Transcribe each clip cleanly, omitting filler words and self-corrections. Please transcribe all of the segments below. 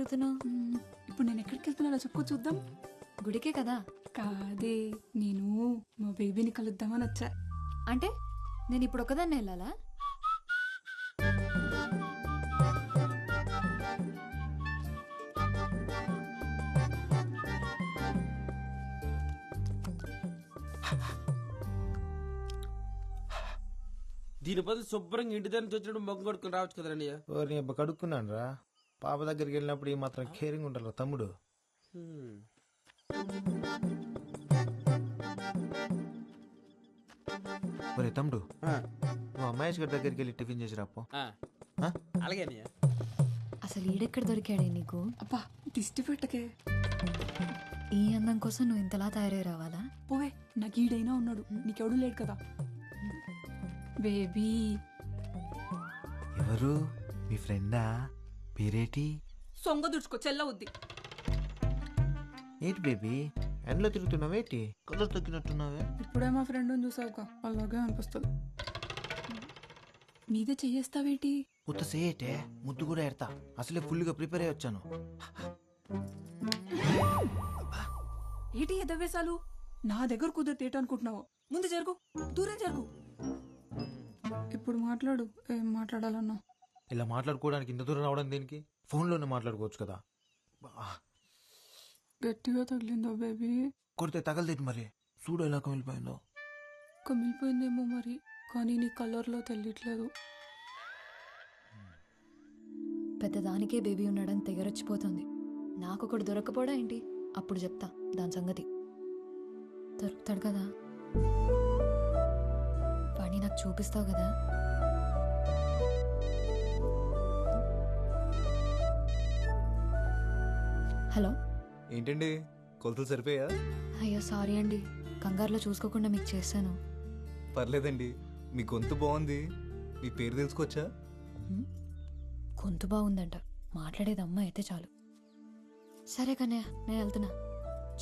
ఇప్పుడు నేను ఎక్కడికి వెళ్తున్నా చెప్పుకో చూద్దాం. గుడికే కదా. కాదే, నేను మా బేబీని కలుద్దామని వచ్చా. అంటే నేను ఇప్పుడు ఒకదాన్ని వెళ్ళాలా? దీని బదులు శుభ్రంగా ఇంటి దగ్గర నుంచి వచ్చినప్పుడు మొగ్గు కొడుకుని రావచ్చు కదండి. నేను కడుక్కున్నాను రా. పాప దగ్గరికి వెళ్ళినప్పుడు ఈ మాత్రం కేరింగ్ ఉంటారు తమ్ముడు. ఒరే తమ్ముడు, నువ్వు మహేష్ గారి దగ్గరికి వెళ్ళి టిఫిన్ చేసి రాపో. అలాగే అసలు ఈడెక్కడ దొరికాడే నీకు? అబ్బా దిష్టి పెట్టకే. ఈ అందం కోసం నువ్వు ఇంతలా తయారై రావాలా? పోవే, నాకు ఈడైనా ఉన్నాడు, నీకెవడూ లేడు కదా. బేబీ. ఎవరు? మీ ఫ్రెండా? పేరేటి? సొంగ దుడుచుకో, చెల్లవుద్ది. ఏంటి బేబీ ఎండలో తిరుగుతున్నావేటి? కలర్ తగ్గినట్టున్నావే. ఇప్పుడే మా ఫ్రెండ్ని చూసావుగా, అలాగే అనిపిస్తుంది. మీదే చెయ్యేస్తావేటి? ఉత్త సేటే ముద్దు కూడా ఎడతా. అసలే ఫుల్గా ప్రిపేర్ అయ్యి వచ్చాను. ఏటి ఎదవేశాలు? నా దగ్గర కుదిరితే అనుకుంటున్నావు? ముందు జరుగు, దూరం జరుగు. ఇప్పుడు మాట్లాడు, ఏం మాట్లాడాలన్నా. ఇలా మాట్లాడుకోవడానికి ఇంత దూరం రావడం దేనికి? ఫోన్లోనే మాట్లాడుకోవచ్చు కదా. గట్టిగా తగిలిందో బేబీ? కొడితే తగలదేటి మరి. చూడు ఎలా కమిలిపోయిందో. కమిలిపోయిందేమో మరి, కానీ నీ కలర్లో తెలియట్లేదు. పెద్దదానికే బేబీ ఉన్నాడని తెగరొచ్చిపోతుంది. నాకొకడు దొరకపోడా ఏంటి? అప్పుడు చెప్తా దాని సంగతి. దొరుకుతాడు కదా, వాడిని నాకు చూపిస్తావు కదా. హలో, ఏంటండి కొలతలు సరిపోయా? అయ్యో సారీ అండి, కంగారులో చూసుకోకుండా మీకు చేశాను. పర్లేదండి, మీ గొంతు బాగుంది. మీ పేరు తెలుసుకోవచ్చా? గొంతు బాగుందంట, మాట్లాడేది అమ్మ అయితే చాలు. సరే కన్నయ్య, నేను వెళ్తున్నా.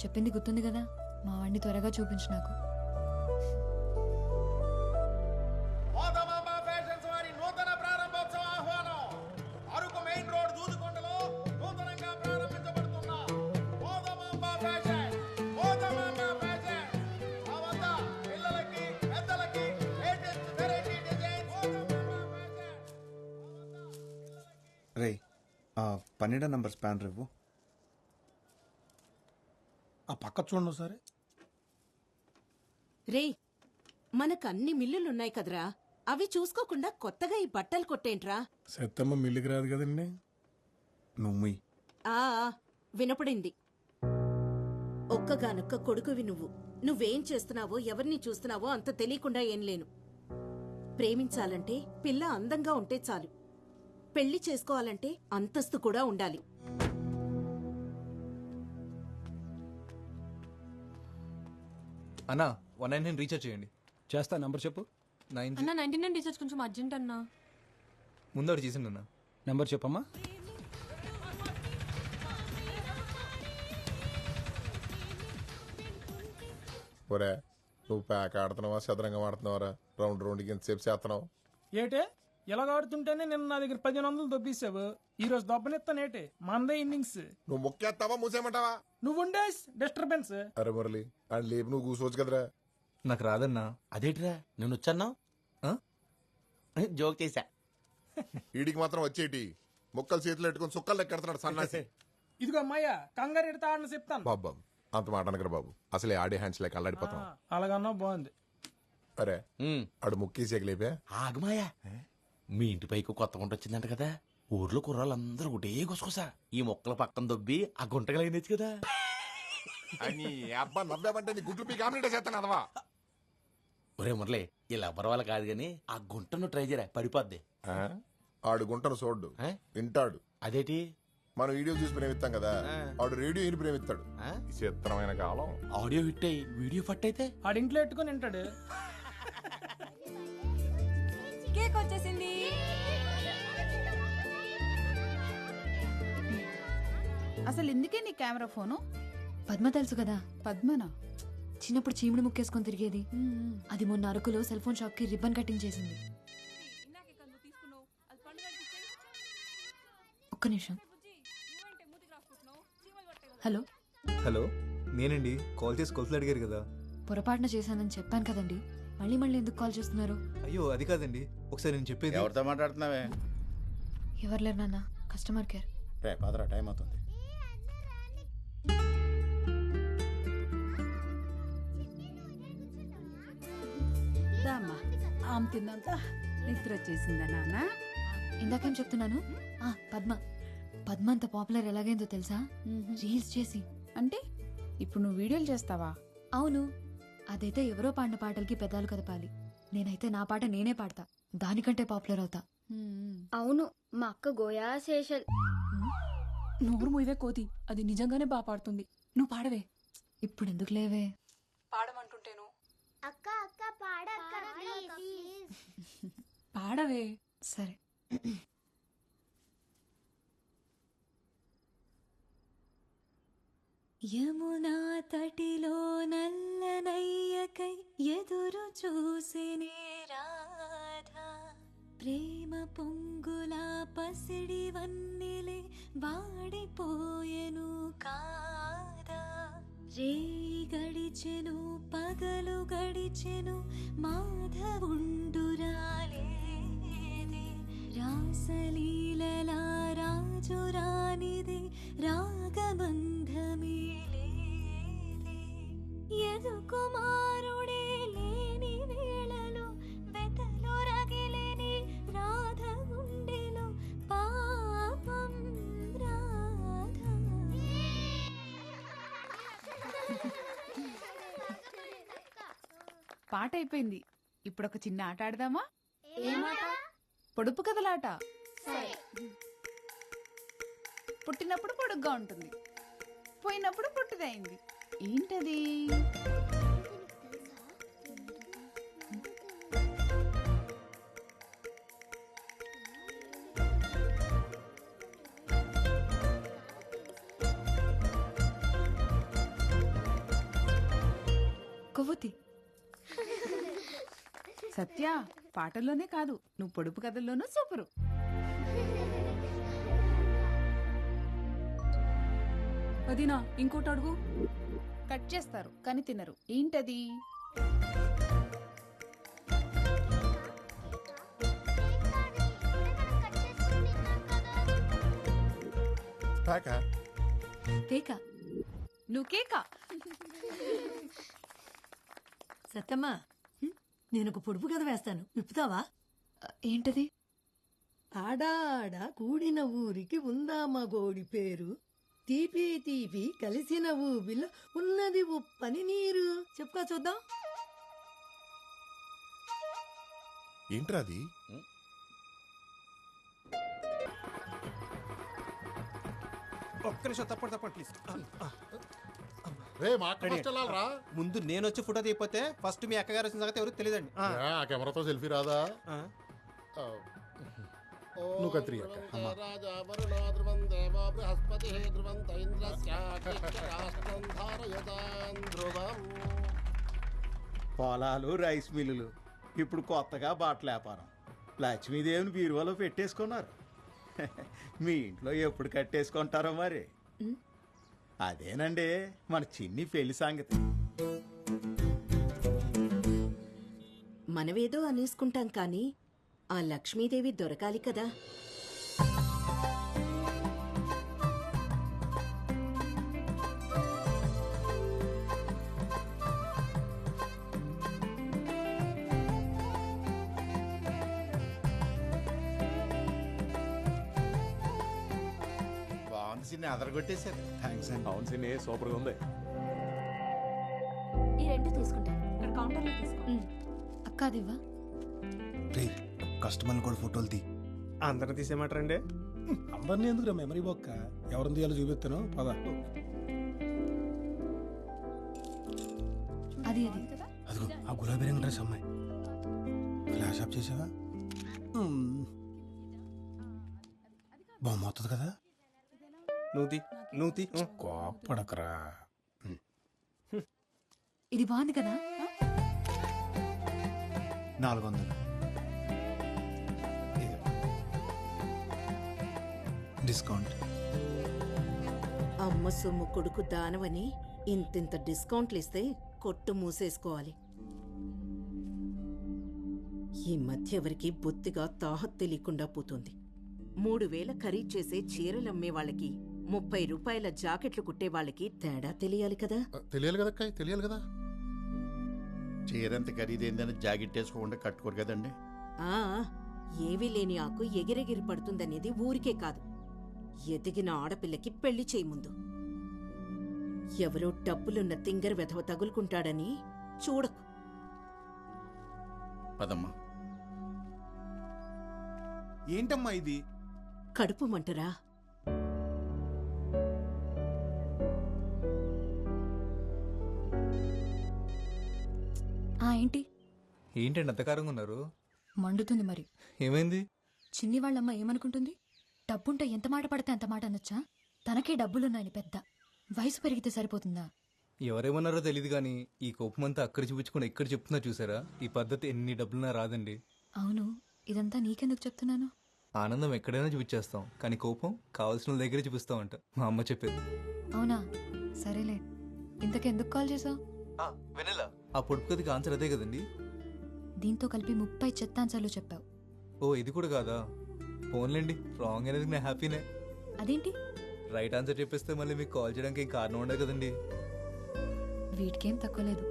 చెప్పింది గుర్తుంది కదా, మా వాడిని త్వరగా చూపించు నాకు. రే, 12 నంబర్ స్పానర్ ఇవ్వు. ఆ పక్క చూడండి సరే. రే, మనకు అన్ని మిల్లులున్నాయి కదరా, అవి చూసుకోకుండా కొత్తగా ఈ బట్టలు కొట్టేంట్రా? సెత్తమ్మ మిల్లికి రాదు కదండి. నువ్వు ఆ వినపడింది. ఒక్కగానొక్క కొడుకువి నువ్వు. నువ్వేం చేస్తున్నావో, ఎవరిని చూస్తున్నావో అంత తెలియకుండా ఏం లేను. ప్రేమించాలంటే పిల్ల అందంగా ఉంటే చాలు. పెళ్లి చేసుకోవాలంటే అంతస్తు కూడా ఉండాలి. అన్నా 199 రీఛార్జ్ చేయండి. చేస్తా, నంబర్ చెప్పు. 9 అన్న 99 రీఛార్జ్ కొంచెం అర్జెంట్ అన్నా. ముందడు చేసిండు అన్న. నెంబర్ చెప్పమ్మా. ఒరే, నువ్వు ప్యాక్ ఆడుతున్నావా చదరంగం ఆడుతున్నావరా? రౌండ్ రౌండ్కి ఎంతసేపు చేస్తున్నావు? ఏటే ఇలాగ ఆడుతుంటేనే నిన్న నా దగ్గర 1500 దొబ్బేసావు. ఈ రోజు దొబ్బనిస్తానేటే, మందే ఇన్నింగ్స్. నువ్వు మొక్కేస్తావా మూసేయమంటావా? నువ్వు ఉండే డిస్టర్బెన్స్. అరే మురళి, అని లేపు నువ్వు కూర్చోవచ్చు కదరా. నాకు రాదన్నా. అదేంటిరా నేను వచ్చాను జోక్ చేశా. వీడికి మాత్రం వచ్చేటి మొక్కలు చేతులు పెట్టుకుని సుక్కలు లెక్కెడుతున్నాడు సన్నాసి. ఇదిగో అమ్మాయ్య, కంగారు ఎడతా ఆడని చెప్తాను. బాబు అంత మాట అనకరా బాబు, అసలే ఆడే హ్యాండ్స్ లేక అల్లాడిపోతాం. అలాగన్నా బాగుంది. అరే ఆడు ముక్కేసేక లేపా. ఆగమాయా, మీ ఇంటి పైకి కొత్త గుంట వచ్చిందంట కదా. ఊర్లో కుర్రాళ్ళందరూ ఒకటే గుసగుసా ఈ మొక్కల పక్కన దొబ్బి ఆ గుంటగలైందచ్చు కదా. అని అబ్బా నవ్వామంటే నీ గుడ్లు పీ కామినేట్ చేస్తాను అదవా. ఒరే మురళి, ఇలా ఎవరి వాళ్ళ కాదు గాని ఆ గుంటను ట్రై చేయరా, పడిపోద్ది. ఆడు గుంటను చూడ్డు, వింటాడు. అదేటి? మనం వీడియో చూసి ప్రేమిస్తాం కదా, ఆడు రేడియో విని ప్రేమిస్తాడు. చిత్రమైన కాలం. ఆడియో హిట్ అయ్యి వీడియో ఫట్ అయితే ఆడింట్లో ఎట్టుకుని వింటాడు. కేక్ వచ్చేసింది. అసలు ఎందుకే నీ కెమెరా ఫోను? పద్మ తెలుసు కదా, పద్మనా? చిన్నప్పుడు చీముడు ముక్కేసుకొని తిరిగేది. అది మొన్న అరకులో సెల్ ఫోన్ షాప్ కి రిబ్బన్ కటింగ్ చేసింది. ఒక్క నిమిషం. హలో, హలో, నేనండి. కాల్ చేసి కొలతలు అడిగారు కదా. పొరపాటున చేశానని చెప్పాను కదండి. మళ్ళీ మళ్ళీ ఎందుకు కాల్ చేస్తున్నారు? అయ్యో అది కాదండి, ఒకసారి నేను చెప్పేది. ఎవరితో మాట్లాడుతున్నావే? ఎవరు లేరు నాన్న, కస్టమర్ కేర్. రే పదరా, టైం అవుతుంది. దామ్మా ఆమె తిన్నాక నిద్ర వచ్చేసిందా నాన్న? ఇందాకేం చెప్తున్నాను? పద్మ పద్మ అంత పాపులర్ ఎలాగైందో తెలుసా? రీల్స్ చేసి. అంటే ఇప్పుడు నువ్వు వీడియోలు చేస్తావా? అవును, అదైతే ఎవరో పాడిన పాటలకి పెదాలు కదపాలి. నేనైతే నా పాట నేనే పాడతా, దానికంటే పాపులర్ అవుతా. అవును, మా అక్క గోయా శేషల్. నోరు మూయవే కోతి, అది నిజంగానే బాగా పాడుతుంది. నువ్వు పాడవే. ఇప్పుడు ఎందుకు లేవే? పాడమంటుంటేను. అక్క అక్క పాడక్క పాడవే. సరే. యమునా తటిలో నల్లనయ్యకై ఎదురు చూసినే రాధా, ప్రేమ పొంగుల పసిడి వన్నెలే వాడిపోయెను కాదా. రేయి గడిచెను పగలు గడిచెను మాధవుండురాలేదే, రాసలీలల రాజు రానిదే రాగబంధమే లేదే. యదు కుమారుడే లేని వేళలో వెతలో రగిలేని రాధ గుండెలో పాపం రాధ. పాట అయిపోయింది. ఇప్పుడు ఒక చిన్న ఆట ఆడదామా? పొడుపు కథలాట. పుట్టినప్పుడు పొడుగ్గా ఉంటుంది, పోయినప్పుడు పొట్టిదైంది. ఏంటది? కొవ్వొత్తి. సత్య, పాటల్లోనే కాదు, నువ్వు పొడుపు కథల్లోనూ సూపరు. అదినా ఇంకోటి అడుగు. కట్ చేస్తారు కానీ తినరు. ఏంటది? కేక. నువ్వు కేక. సత్తమ్మా, నేను ఒక పొడుపు కథ వేస్తాను, విప్పుతావా? ఏంటది? ఆడాడ కూడిన ఊరికి ఉందామా గోడి పేరు, తీపి తీపి కలిసిన ఊబిలో ఉన్నది ఉప్పని నీరు. చెప్పుకో చూద్దాం. ఏంట్రా అది? ఒక్క నిమిషం, తప్పండి ప్లీజ్. రే మా అక్క ఫస్ట్ వెళ్ళాలరా. ముందు నేను వచ్చి ఫోటో తీయపోతే ఫస్ట్ మీ అక్కగారు వచ్చిన సంగతి ఎవరికి తెలియదండి. ఆ కెమెరాతో సెల్ఫీ రాదా? నువ్వు కత్తిరి అక్క. పొలాలు, రైస్ మిల్లులు, ఇప్పుడు కొత్తగా బట్టల వ్యాపారం. లక్ష్మీదేవిని బీరువాలో పెట్టేసుకున్నారు. మీ ఇంట్లో ఎప్పుడు కట్టేసుకుంటారో మరి. అదేనండి మన చిన్ని పెళ్లి సంగతి. మనవేదో అనేసుకుంటాం కానీ ఆ లక్ష్మీదేవి దొరకాలి కదా. బాగుంది సిన్ని, అదరగొట్టేశారు. థ్యాంక్స్ అండి. అవును సిన్ని, సూపర్గా ఉంది. ఈ రెండు తీసుకుంటా. ఇక్కడ కౌంటర్లో తీసుకో. అక్క అదివ్వా. కస్టమర్ని కూడా ఫోటోలు తీ. అందరిని తీసేయమంటారండి? అందరినీ ఎందుకు మెమరీ బొక్క, ఎవరిని తీయాలో చూపిస్తాను పద. అది అది అదిగో ఆ గులాబీ రంగు డ్రెస్ అమ్మాయి. ఫ్లాష్ ఆఫ్ చేసావా? బొమ్మ అవుతుంది కదా. నువ్వు తీ. కోపడకరా. ఇది బాగుంది కదా. 400 డిస్కౌంట్. అమ్మ సొమ్ము కొడుకు దానవని ఇంతింత డిస్కౌంట్లు ఇస్తే కొట్టు మూసేసుకోవాలి. ఈ మధ్య ఎవరికి బొత్తిగా తాహత్ తెలియకుండా పోతుంది. 3,000 ఖరీదు చేసే చీరలమ్మే వాళ్ళకి 30 రూపాయల జాకెట్లు కుట్టే వాళ్ళకి తేడా తెలియాలి కదా. తెలియాలి కదా అక్క, తెలియాలి కదా. చీరంత ఖరీదైందని జాకెట్ వేసుకోకుండా కట్టుకోరు కదండి. ఆ ఏవీ లేని ఆకు ఎగిరెగిరి పడుతుందనేది ఊరికే కాదు, ఎదిగిన ఆడపిల్లకి పెళ్లి చేయి ముందు. ఎవరో డబ్బులున్న తింగర్ వెధవ తగులుకుంటాడని చూడకు. పదమ్మా. ఏంటమ్మా ఇది? కడుపు మంటరా? ఏంటి ఏంటండి అంతకారంగా ఉన్నారు? మండుతుంది మరి. ఏమైంది? చిన్ని వాళ్ళమ్మ ఏమనుకుంటుంది? డబ్బుంటే ఎంత మాట పడితే అంత మాట అనొచ్చా? తనకే డబ్బులున్నాయని పెద్ద. వయసు పెరిగితే సరిపోతుందా? ఎవరేమన్నారో తెలియదు కానీ ఈ కోపమంతా అక్కడ చూపించుకుని ఎక్కడ చెప్తున్నా చూసారా? ఈ పద్ధతి ఎన్ని డబ్బులున్నా రాదండి. అవును, ఇదంతా నీకెందుకు చెప్తున్నాను? ఆనందం ఎక్కడైనా చూపించేస్తాం కానీ కోపం కావాల్సిన వాళ్ళ దగ్గరే చూపిస్తామంట మా అమ్మ చెప్పేది. అవునా? సరేలే. ఇంతకెందుకు కాల్ చేసావు? వెనెలా ఆ పొడుపు కథకి ఆన్సర్ అదే కదండి. దీంతో కలిపి 30 చెత్తాన్సర్లు చెప్పావు. ఓ ఇది కూడా కాదా? ఫోన్లేండి, రాంగ్ అనేది నేను హ్యాపీనే. అదేంటి? రైట్ ఆన్సర్ చెప్పేస్తే మళ్ళీ మీకు కాల్ చేయడానికి ఏం కారణం ఉండదు కదండి. వీటికేం తక్కువ లేదు.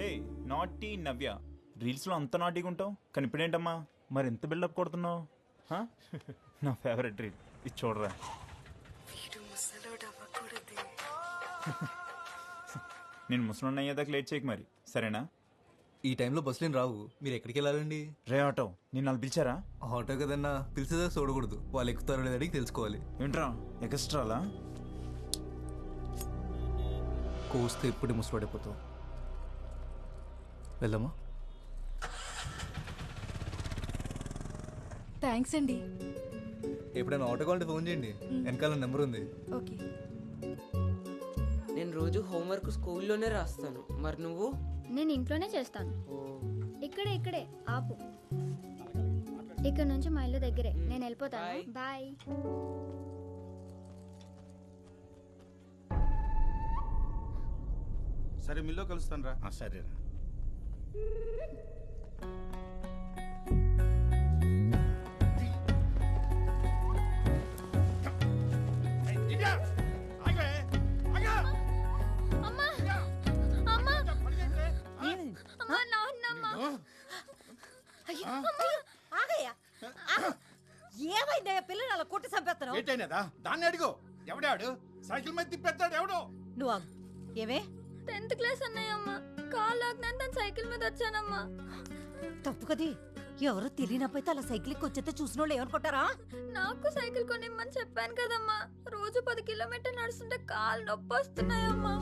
ఏ నాటీ నవ్య, రీల్స్లో అంత నాటీగా ఉంటావు కానీ ఇప్పుడేంటమ్మా మరి ఎంత బిల్డప్ కొడుతున్నావు? నా ఫేవరెట్ రీల్ ఇది చూడరా. నేను ముసలి అయ్యేదాకా లేట్ చేయకు మరి, సరేనా? ఈ టైంలో బస్సులేని రావు. మీరు ఎక్కడికి వెళ్ళాలండి? రే ఆటో, నేను వాళ్ళు పిలిచారా? ఆటో కదన్నా, పిలిచేదా చూడకూడదు. వాళ్ళు ఎక్కుతారో లేదో అడిగి తెలుసుకోవాలి. ఏంట్రా ఎక్స్ట్రాలా? కోస్తే ఎప్పుడు ముసలాడిపోతావు. వెళ్దామా? థ్యాంక్స్ అండి. ఎప్పుడైనా ఆటో కావాలంటే ఫోన్ చేయండి, వెనకాల నెంబర్ ఉంది. ఓకే. నేను రోజు హోంవర్క్ స్కూల్లోనే రాస్తాను, మరి నువ్వు? నేను ఇంట్లోనే చేస్తాను. ఇక్కడే ఆపు. ఇక్కడ నుంచి మా ఇల్లు దగ్గరే. నేను వెళ్ళిపోతాను. బాయ్. సరే మిల్లో కలుస్తాను రా. సరేరా. ఏమైందా పిల్లలు అలా కొట్టి చంపేస్తాను? ఏంటైనదా? దాన్ని అడిగో. ఎవడాడు సైకిల్ మీద తిప్పేస్తాడు? ఎవడో నువ్వు ఏమే? 10th class అన్నయ్యమ్మ. కాల్ లాగ్నాను తను సైకిల్ మీద వచ్చానమ్మా. తప్పు కది. ఎవరో తెలియనపోతే అలా సైకిల్ వచ్చేస్తే చూసిన వాళ్ళు ఏమనుకుంటారా? నాకు సైకిల్ కొనిమ్మని చెప్పాను కదమ్మా. రోజు 10 కిలోమీటర్లు నడుస్తుంటే కాళ్ళు నొప్పి వస్తున్నాయమ్మా.